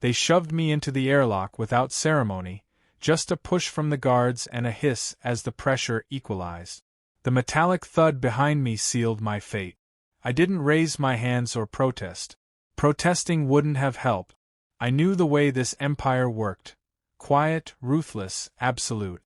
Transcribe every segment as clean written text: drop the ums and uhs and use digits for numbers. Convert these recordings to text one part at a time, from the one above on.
They shoved me into the airlock without ceremony, just a push from the guards and a hiss as the pressure equalized. The metallic thud behind me sealed my fate. I didn't raise my hands or protest. Protesting wouldn't have helped. I knew the way this empire worked. Quiet, ruthless, absolute.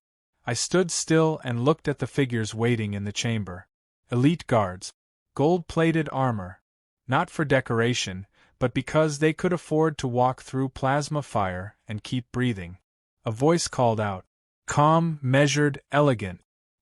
I stood still and looked at the figures waiting in the chamber. Elite guards. Gold-plated armor. Not for decoration, but because they could afford to walk through plasma fire and keep breathing. A voice called out. Calm, measured, elegant.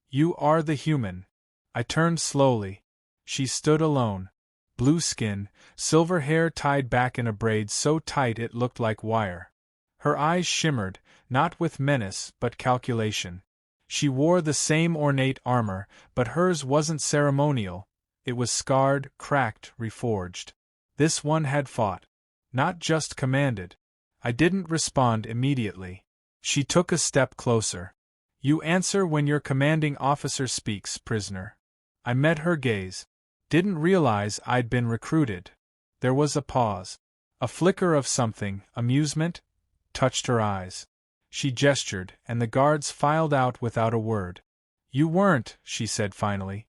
You are the human. I turned slowly. She stood alone. Blue skin, silver hair tied back in a braid so tight it looked like wire. Her eyes shimmered, not with menace but calculation. She wore the same ornate armor, but hers wasn't ceremonial. It was scarred, cracked, reforged. This one had fought. Not just commanded. I didn't respond immediately. She took a step closer. You answer when your commanding officer speaks, prisoner. I met her gaze. Didn't realize I'd been recruited. There was a pause. A flicker of something, amusement, touched her eyes. She gestured, and the guards filed out without a word. You weren't, she said finally.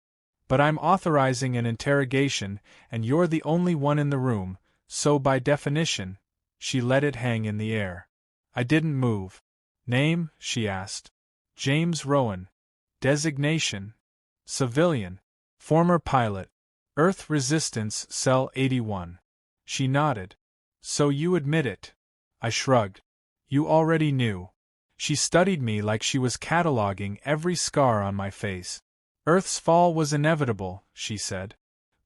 But I'm authorizing an interrogation, and you're the only one in the room, so by definition, she let it hang in the air. I didn't move. Name, she asked. James Rowan. Designation. Civilian. Former pilot. Earth Resistance Cell 81. She nodded. So you admit it. I shrugged. You already knew. She studied me like she was cataloging every scar on my face. Earth's fall was inevitable, she said.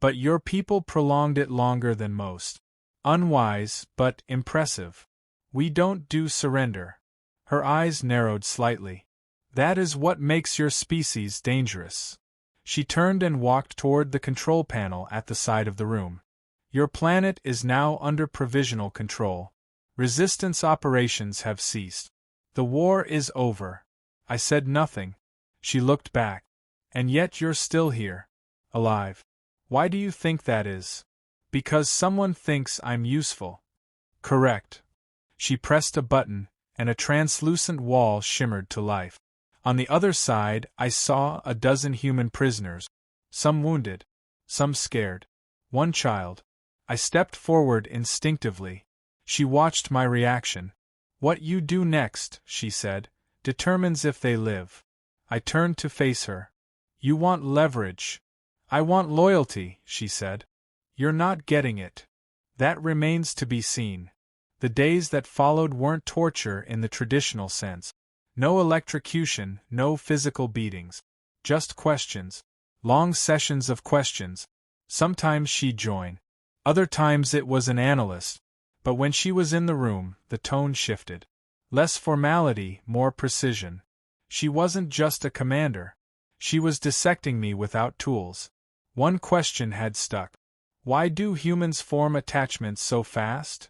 But your people prolonged it longer than most. Unwise, but impressive. We don't do surrender. Her eyes narrowed slightly. That is what makes your species dangerous. She turned and walked toward the control panel at the side of the room. Your planet is now under provisional control. Resistance operations have ceased. The war is over. I said nothing. She looked back. And yet you're still here. Alive. Why do you think that is? Because someone thinks I'm useful. Correct. She pressed a button, and a translucent wall shimmered to life. On the other side, I saw a dozen human prisoners. Some wounded. Some scared. One child. I stepped forward instinctively. She watched my reaction. What you do next, she said, determines if they live. I turned to face her. You want leverage. I want loyalty, she said. You're not getting it. That remains to be seen. The days that followed weren't torture in the traditional sense. No electrocution, no physical beatings. Just questions. Long sessions of questions. Sometimes she'd join. Other times it was an analyst. But when she was in the room, the tone shifted. Less formality, more precision. She wasn't just a commander. She was dissecting me without tools. One question had stuck. Why do humans form attachments so fast?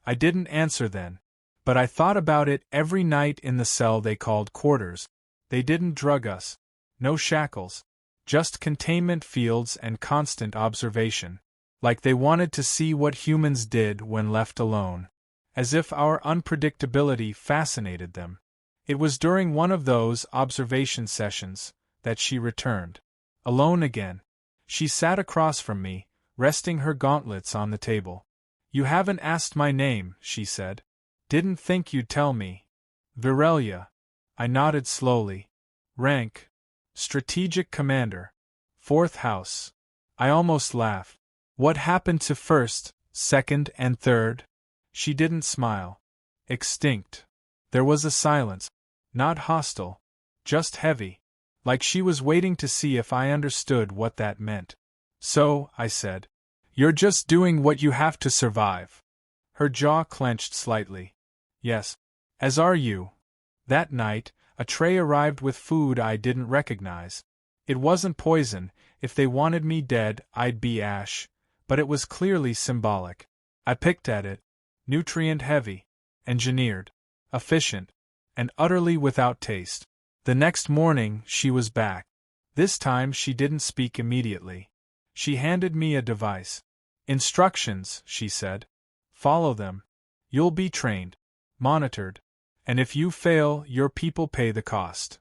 I didn't answer then. But I thought about it every night in the cell they called quarters. They didn't drug us. No shackles. Just containment fields and constant observation. Like they wanted to see what humans did when left alone. As if our unpredictability fascinated them. It was during one of those observation sessions that she returned. Alone again. She sat across from me, resting her gauntlets on the table. You haven't asked my name, she said. Didn't think you'd tell me. Virelia. I nodded slowly. Rank. Strategic Commander. 4th House. I almost laughed. What happened to 1st, 2nd, and 3rd? She didn't smile. Extinct. There was a silence. Not hostile. Just heavy. Like she was waiting to see if I understood what that meant. So, I said. You're just doing what you have to survive. Her jaw clenched slightly. Yes. As are you. That night, a tray arrived with food I didn't recognize. It wasn't poison. If they wanted me dead, I'd be ash. But it was clearly symbolic. I picked at it. Nutrient-heavy. Engineered. Efficient. And utterly without taste. The next morning, she was back. This time she didn't speak immediately. She handed me a device. Instructions, she said. Follow them. You'll be trained, monitored, and if you fail, your people pay the cost.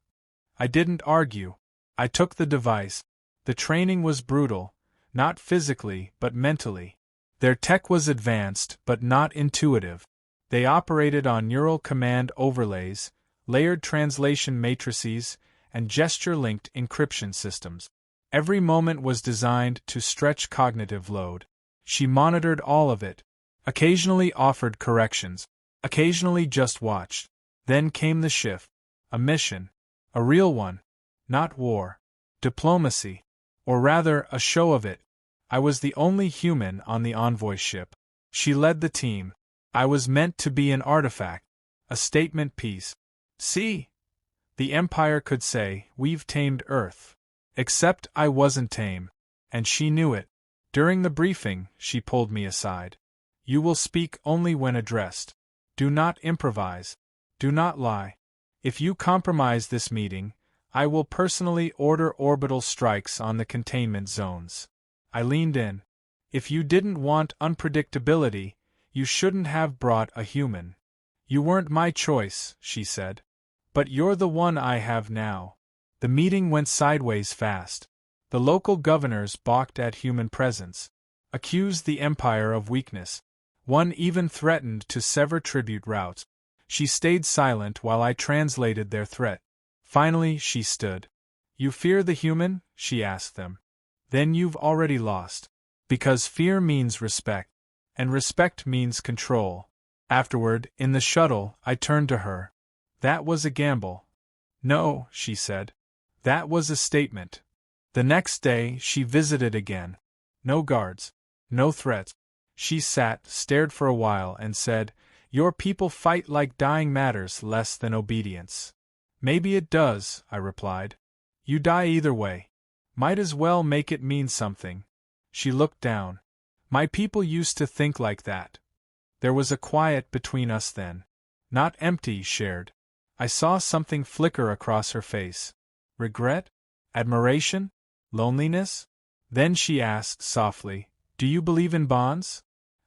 I didn't argue. I took the device. The training was brutal, not physically but mentally. Their tech was advanced but not intuitive. They operated on neural command overlays, layered translation matrices, and gesture-linked encryption systems. Every moment was designed to stretch cognitive load. She monitored all of it, occasionally offered corrections, occasionally just watched. Then came the shift. A mission. A real one. Not war. Diplomacy. Or rather, a show of it. I was the only human on the envoy ship. She led the team. I was meant to be an artifact. A statement piece. See? The Empire could say, we've tamed Earth. Except I wasn't tame. And she knew it. During the briefing, she pulled me aside. You will speak only when addressed. Do not improvise. Do not lie. If you compromise this meeting, I will personally order orbital strikes on the containment zones. I leaned in. If you didn't want unpredictability, you shouldn't have brought a human. You weren't my choice, she said. But you're the one I have now. The meeting went sideways fast. The local governors balked at human presence, accused the Empire of weakness. One even threatened to sever tribute routes. She stayed silent while I translated their threat. Finally, she stood. You fear the human? She asked them. Then you've already lost. Because fear means respect, and respect means control. Afterward, in the shuttle, I turned to her. That was a gamble. No, she said. That was a statement. The next day, she visited again. No guards. No threats. She sat, stared for a while, and said, Your people fight like dying matters less than obedience. Maybe it does, I replied. You die either way. Might as well make it mean something. She looked down. My people used to think like that. There was a quiet between us then. Not empty, shared. I saw something flicker across her face. Regret? Admiration? Loneliness? Then she asked softly, Do you believe in bonds?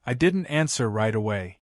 I didn't answer right away.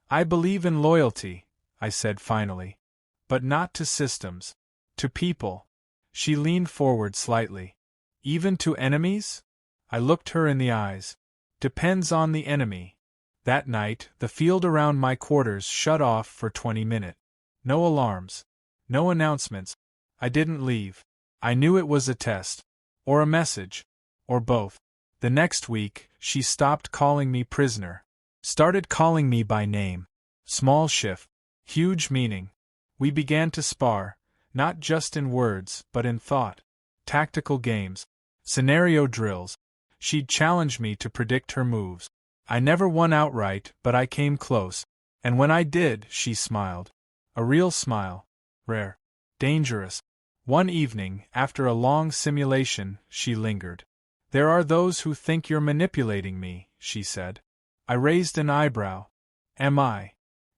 I believe in loyalty, I said finally. But not to systems. To people. She leaned forward slightly. Even to enemies? I looked her in the eyes. Depends on the enemy. That night, the field around my quarters shut off for 20 minutes. No alarms. No announcements. I didn't leave. I knew it was a test. Or a message. Or both. The next week, she stopped calling me prisoner. Started calling me by name. Small shift. Huge meaning. We began to spar, not just in words, but in thought. Tactical games. Scenario drills. She'd challenge me to predict her moves. I never won outright, but I came close. And when I did, she smiled. A real smile. Rare. Dangerous. One evening, after a long simulation, she lingered. There are those who think you're manipulating me, she said. I raised an eyebrow. Am I?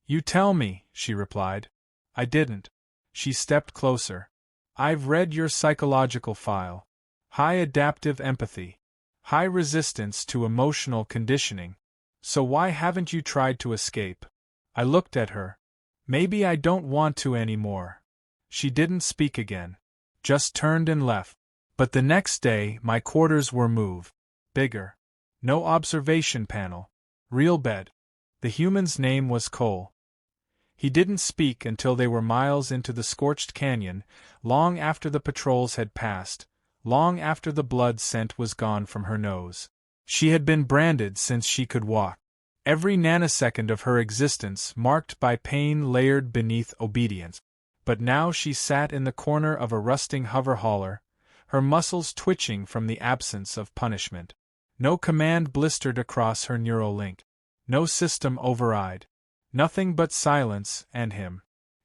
You tell me, she replied. I didn't. She stepped closer. I've read your psychological file. High adaptive empathy. High resistance to emotional conditioning. So why haven't you tried to escape? I looked at her. Maybe I don't want to anymore. She didn't speak again. Just turned and left. But the next day, my quarters were moved. Bigger. No observation panel. Real bed. The human's name was Cole. He didn't speak until they were miles into the scorched canyon, long after the patrols had passed, long after the blood scent was gone from her nose. She had been branded since she could walk. Every nanosecond of her existence marked by pain layered beneath obedience. But now she sat in the corner of a rusting hover hauler, her muscles twitching from the absence of punishment. No command blistered across her neural link. No system override. Nothing but silence and him.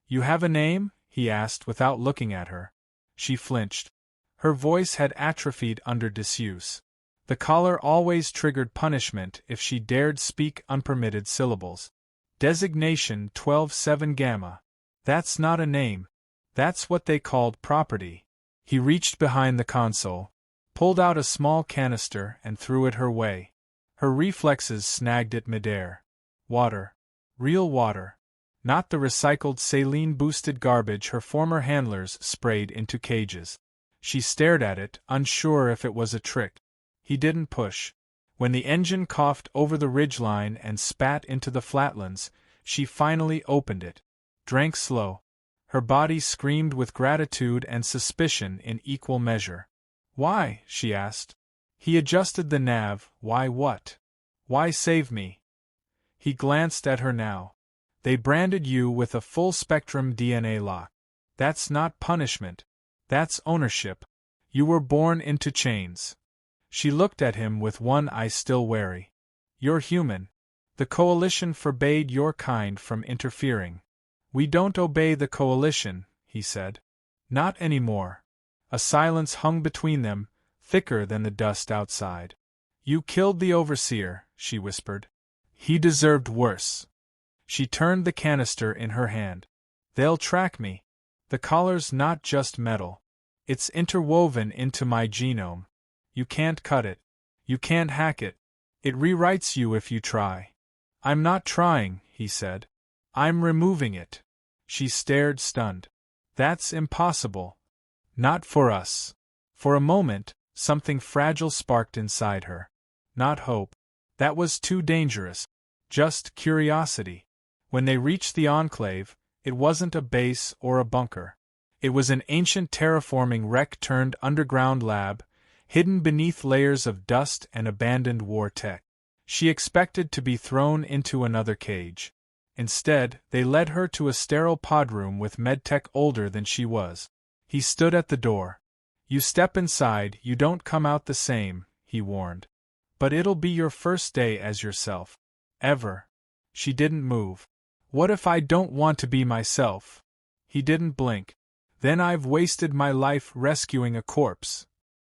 You have a name? He asked without looking at her. She flinched. Her voice had atrophied under disuse. The collar always triggered punishment if she dared speak unpermitted syllables. Designation 12-7 Gamma. That's not a name. That's what they called property. He reached behind the console, pulled out a small canister and threw it her way. Her reflexes snagged at midair. Water. Real water. Not the recycled saline-boosted garbage her former handlers sprayed into cages. She stared at it, unsure if it was a trick. He didn't push. When the engine coughed over the ridgeline and spat into the flatlands, she finally opened it. Drank slow. Her body screamed with gratitude and suspicion in equal measure. "Why?" she asked. He adjusted the nav. "Why what? Why save me?" He glanced at her now. "They branded you with a full-spectrum DNA lock. That's not punishment. That's ownership. You were born into chains." She looked at him with one eye still wary. "You're human. The Coalition forbade your kind from interfering." "We don't obey the Coalition," he said. "Not anymore." A silence hung between them, thicker than the dust outside. "You killed the Overseer," she whispered. "He deserved worse." She turned the canister in her hand. "They'll track me. The collar's not just metal. It's interwoven into my genome. You can't cut it. You can't hack it. It rewrites you if you try." "I'm not trying," he said. "I'm removing it." She stared, stunned. "That's impossible." "Not for us." For a moment, something fragile sparked inside her. Not hope. That was too dangerous. Just curiosity. When they reached the Enclave, it wasn't a base or a bunker. It was an ancient terraforming wreck turned underground lab, hidden beneath layers of dust and abandoned war tech. She expected to be thrown into another cage. Instead, they led her to a sterile podroom with medtech older than she was. He stood at the door. "You step inside, you don't come out the same," he warned. "But it'll be your first day as yourself. Ever." She didn't move. "What if I don't want to be myself?" He didn't blink. "Then I've wasted my life rescuing a corpse."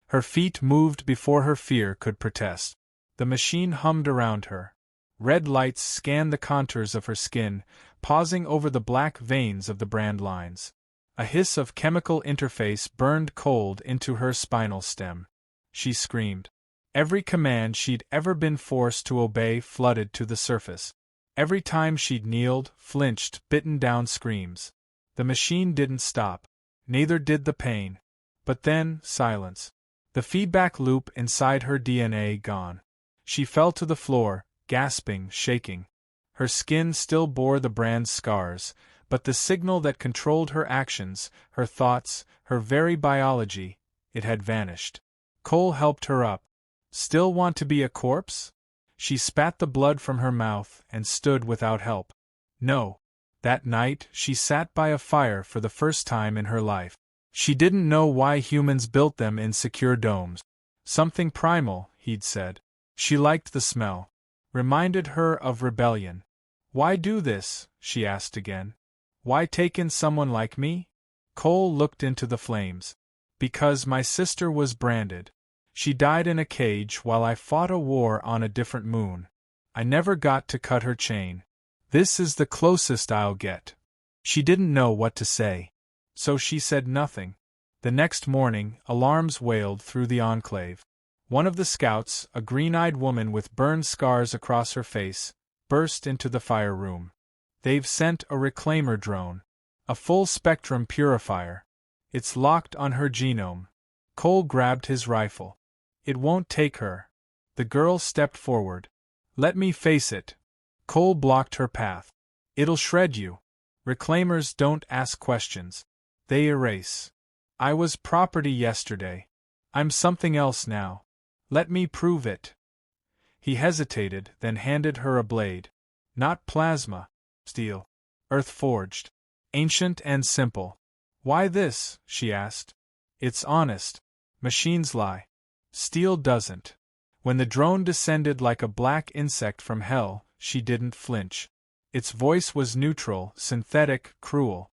Her feet moved before her fear could protest. The machine hummed around her. Red lights scanned the contours of her skin, pausing over the black veins of the brand lines. A hiss of chemical interface burned cold into her spinal stem. She screamed. Every command she'd ever been forced to obey flooded to the surface. Every time she'd kneeled, flinched, bitten down screams. The machine didn't stop. Neither did the pain. But then, silence. The feedback loop inside her DNA gone. She fell to the floor, gasping, shaking. Her skin still bore the brand's scars, but the signal that controlled her actions, her thoughts, her very biology, it had vanished. Cole helped her up. "Still want to be a corpse?" She spat the blood from her mouth and stood without help. "No." That night, she sat by a fire for the first time in her life. She didn't know why humans built them in secure domes. Something primal, he'd said. She liked the smell. Reminded her of rebellion. "Why do this?" she asked again. "Why take in someone like me?" Cole looked into the flames. "Because my sister was branded. She died in a cage while I fought a war on a different moon. I never got to cut her chain. This is the closest I'll get." She didn't know what to say. So she said nothing. The next morning, alarms wailed through the Enclave. One of the scouts, a green-eyed woman with burned scars across her face, burst into the fire room. "They've sent a reclaimer drone. A full-spectrum purifier. It's locked on her genome." Cole grabbed his rifle. "It won't take her." The girl stepped forward. "Let me face it." Cole blocked her path. "It'll shred you. Reclaimers don't ask questions. They erase. I was property yesterday. I'm something else now. Let me prove it." He hesitated, then handed her a blade. "Not plasma. Steel. Earth-forged. Ancient and simple." "Why this?" she asked. "It's honest. Machines lie. Steel doesn't." When the drone descended like a black insect from hell, she didn't flinch. Its voice was neutral, synthetic, cruel.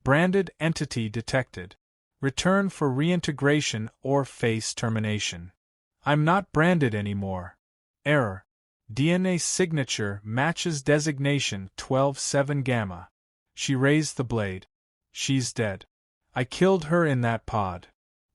"Branded entity detected. Return for reintegration or face termination." "I'm not branded anymore." "Error. DNA signature matches designation 12-7 gamma." She raised the blade. "She's dead. I killed her in that pod."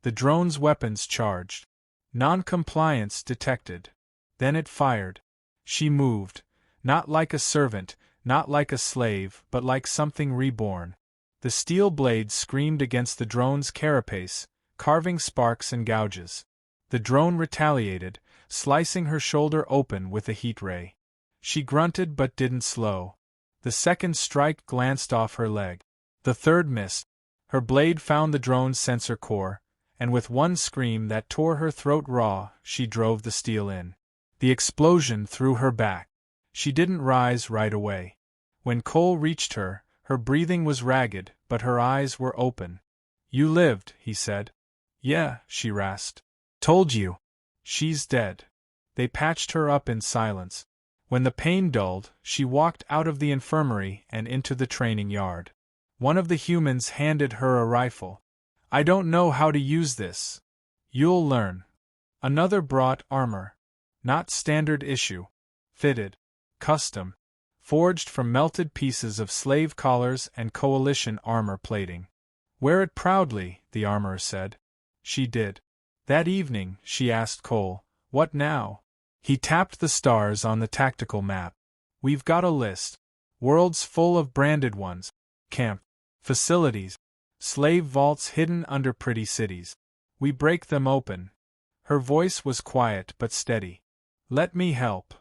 The drone's weapons charged. Non-compliance detected. Then it fired. She moved. Not like a servant, not like a slave, but like something reborn. The steel blade screamed against the drone's carapace, carving sparks and gouges. The drone retaliated, slicing her shoulder open with a heat ray. She grunted but didn't slow. The second strike glanced off her leg. The third missed. Her blade found the drone's sensor core, and with one scream that tore her throat raw, she drove the steel in. The explosion threw her back. She didn't rise right away. When Cole reached her, her breathing was ragged, but her eyes were open. "You lived," he said. "Yeah," she rasped. "Told you. She's dead." They patched her up in silence. When the pain dulled, she walked out of the infirmary and into the training yard. One of the humans handed her a rifle. "I don't know how to use this." "You'll learn." Another brought armor. Not standard issue. Fitted. Custom. Forged from melted pieces of slave collars and coalition armor plating. "Wear it proudly," the armorer said. She did. That evening, she asked Cole, "What now?" He tapped the stars on the tactical map. "We've got a list. Worlds full of branded ones. Camp. Facilities. Slave vaults hidden under pretty cities. We break them open." Her voice was quiet but steady. "Let me help."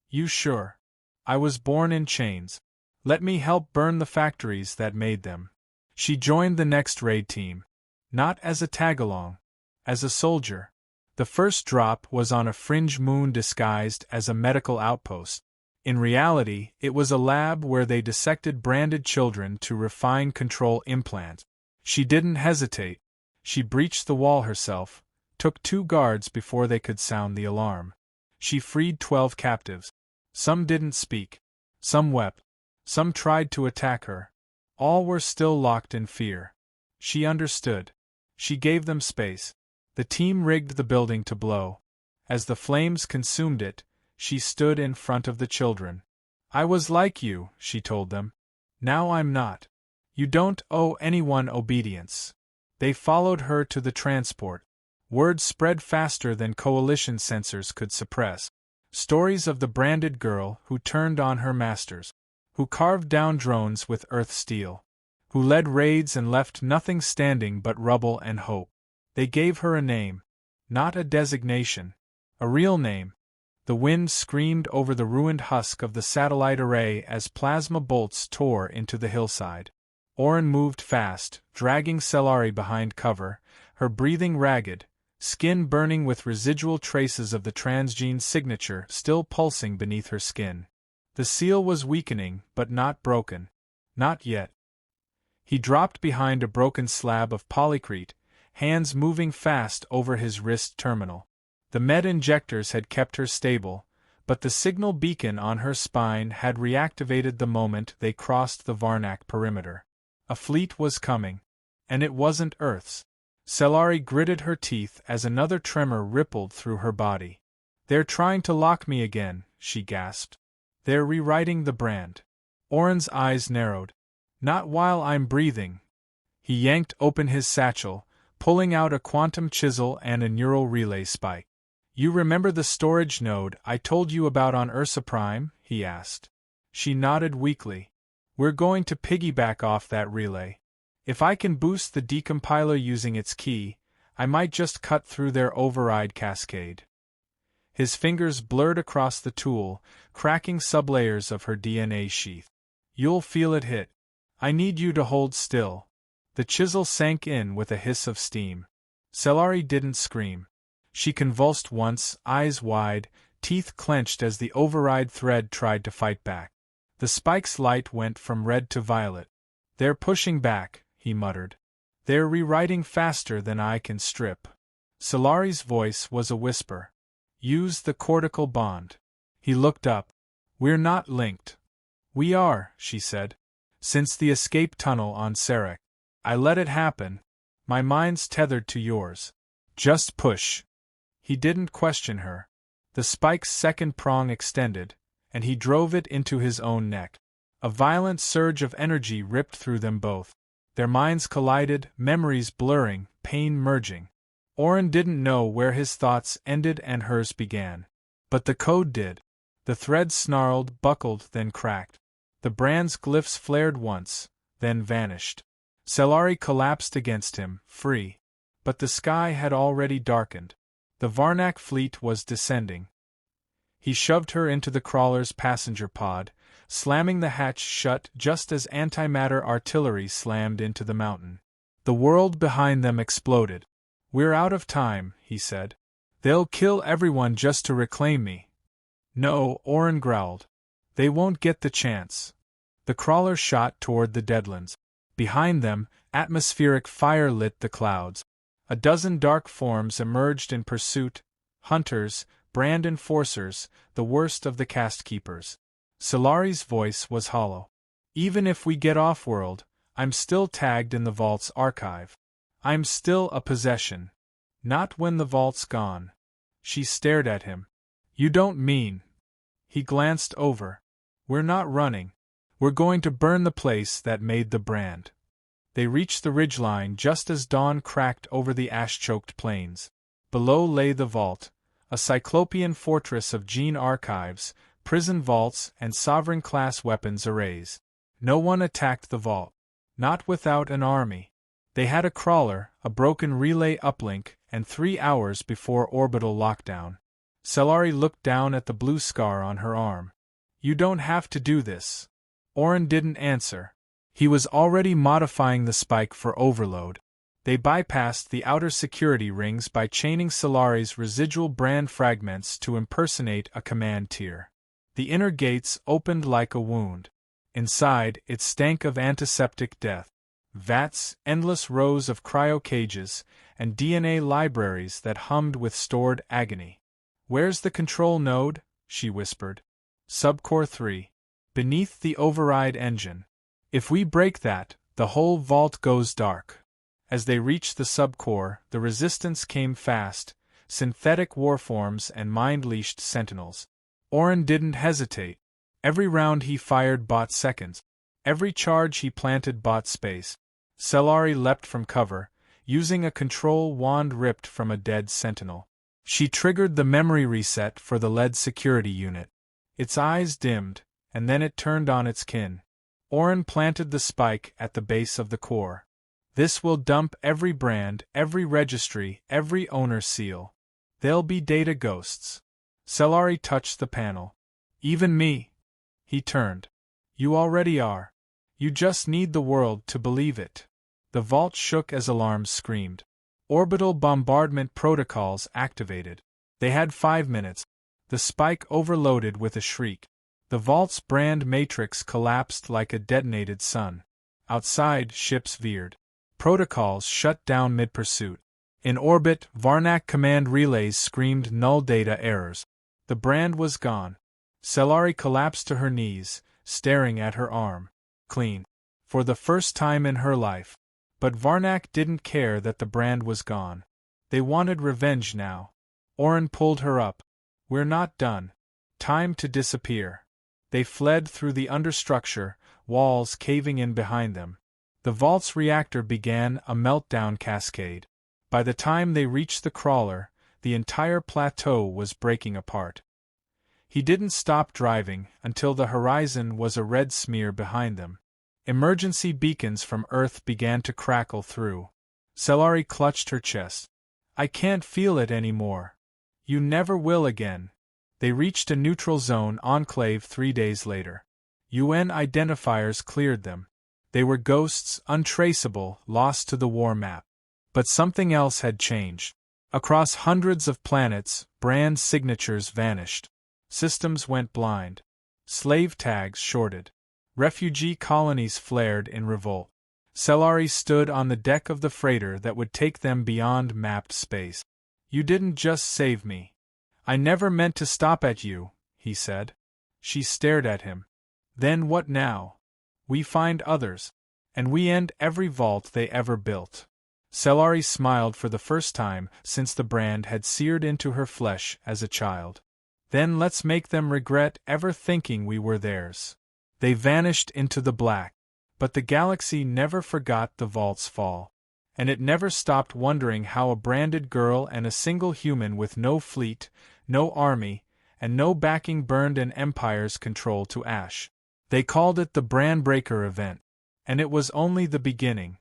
"You sure? I was born in chains. Let me help burn the factories that made them." She joined the next raid team. Not as a tag-along. As a soldier. The first drop was on a fringe moon disguised as a medical outpost. In reality, it was a lab where they dissected branded children to refine control implants. She didn't hesitate. She breached the wall herself, took 2 guards before they could sound the alarm. She freed 12 captives. Some didn't speak. Some wept. Some tried to attack her. All were still locked in fear. She understood. She gave them space. The team rigged the building to blow. As the flames consumed it, she stood in front of the children. "I was like you," she told them. "Now I'm not. You don't owe anyone obedience." They followed her to the transport. Word spread faster than coalition sensors could suppress. Stories of the branded girl who turned on her masters, who carved down drones with earth steel, who led raids and left nothing standing but rubble and hope. They gave her a name. Not a designation. A real name. The wind screamed over the ruined husk of the satellite array as plasma bolts tore into the hillside. Oren moved fast, dragging Cellari behind cover, her breathing ragged, skin burning with residual traces of the transgene signature still pulsing beneath her skin. The seal was weakening, but not broken. Not yet. He dropped behind a broken slab of polycrete, hands moving fast over his wrist terminal. The med injectors had kept her stable, but the signal beacon on her spine had reactivated the moment they crossed the Varnak perimeter. A fleet was coming. And it wasn't Earth's. Cellari gritted her teeth as another tremor rippled through her body. "They're trying to lock me again," she gasped. "They're rewriting the brand." Oren's eyes narrowed. "Not while I'm breathing." He yanked open his satchel, pulling out a quantum chisel and a neural relay spike. "You remember the storage node I told you about on Ursa Prime?" he asked. She nodded weakly. "We're going to piggyback off that relay. If I can boost the decompiler using its key, I might just cut through their override cascade." His fingers blurred across the tool, cracking sublayers of her DNA sheath. "You'll feel it hit. I need you to hold still." The chisel sank in with a hiss of steam. Cellari didn't scream. She convulsed once, eyes wide, teeth clenched as the override thread tried to fight back. The spike's light went from red to violet. "They're pushing back," he muttered. "They're rewriting faster than I can strip." Cellari's voice was a whisper. "Use the cortical bond." He looked up. "We're not linked." "We are," she said. "Since the escape tunnel on Sarek. I let it happen. My mind's tethered to yours. Just push." He didn't question her. The spike's second prong extended, and he drove it into his own neck. A violent surge of energy ripped through them both. Their minds collided, memories blurring, pain merging. Oren didn't know where his thoughts ended and hers began. But the code did. The thread snarled, buckled, then cracked. The brand's glyphs flared once, then vanished. Cellari collapsed against him, free. But the sky had already darkened. The Varnak fleet was descending. He shoved her into the crawler's passenger pod, slamming the hatch shut just as antimatter artillery slammed into the mountain. The world behind them exploded. "We're out of time," he said. "They'll kill everyone just to reclaim me." "No," Oren growled. "They won't get the chance." The crawler shot toward the Deadlands. Behind them, atmospheric fire lit the clouds. A dozen dark forms emerged in pursuit, hunters, brand enforcers, the worst of the caste keepers. Cellari's voice was hollow. "Even if we get off-world, I'm still tagged in the vault's archive. I'm still a possession. Not when the vault's gone." She stared at him. "You don't mean..." He glanced over. "We're not running. We're going to burn the place that made the brand." They reached the ridgeline just as dawn cracked over the ash-choked plains. Below lay the vault, a cyclopean fortress of gene archives, prison vaults, and sovereign-class weapons arrays. No one attacked the vault. Not without an army. They had a crawler, a broken relay uplink, and 3 hours before orbital lockdown. Cellari looked down at the blue scar on her arm. "You don't have to do this." Oren didn't answer. He was already modifying the spike for overload. They bypassed the outer security rings by chaining Cellari's residual brand fragments to impersonate a command tier. The inner gates opened like a wound. Inside, it stank of antiseptic death. Vats, endless rows of cryo cages, and DNA libraries that hummed with stored agony. "Where's the control node?" she whispered. "Subcore 3. Beneath the override engine. If we break that, the whole vault goes dark." As they reached the subcore, the resistance came fast, synthetic warforms and mind-leashed sentinels. Oren didn't hesitate. Every round he fired bought seconds. Every charge he planted bought space. Cellari leapt from cover, using a control wand ripped from a dead sentinel. She triggered the memory reset for the lead security unit. Its eyes dimmed, and then it turned on its kin. Oren planted the spike at the base of the core. "This will dump every brand, every registry, every owner seal. They'll be data ghosts." Cellari touched the panel. "Even me." He turned. "You already are. You just need the world to believe it." The vault shook as alarms screamed. Orbital bombardment protocols activated. They had 5 minutes. The spike overloaded with a shriek. The vault's brand matrix collapsed like a detonated sun. Outside, ships veered. Protocols shut down mid-pursuit. In orbit, Varnak command relays screamed null data errors. The brand was gone. Cellari collapsed to her knees, staring at her arm. Clean. For the first time in her life. But Varnak didn't care that the brand was gone. They wanted revenge now. Oren pulled her up. "We're not done. Time to disappear." They fled through the understructure, walls caving in behind them. The vault's reactor began a meltdown cascade. By the time they reached the crawler, the entire plateau was breaking apart. He didn't stop driving until the horizon was a red smear behind them. Emergency beacons from Earth began to crackle through. Cellari clutched her chest. "I can't feel it anymore." "You never will again." They reached a neutral zone enclave 3 days later. UN identifiers cleared them. They were ghosts, untraceable, lost to the war map. But something else had changed. Across hundreds of planets, brand signatures vanished. Systems went blind. Slave tags shorted. Refugee colonies flared in revolt. Cellari stood on the deck of the freighter that would take them beyond mapped space. "You didn't just save me. I never meant to stop at you," he said. She stared at him. "Then what now?" "We find others. And we end every vault they ever built." Cellari smiled for the first time since the brand had seared into her flesh as a child. "Then let's make them regret ever thinking we were theirs." They vanished into the black. But the galaxy never forgot the vault's fall. And it never stopped wondering how a branded girl and a single human with no fleet, no army, and no backing burned an empire's control to ash. They called it the Bran Breaker event. And it was only the beginning.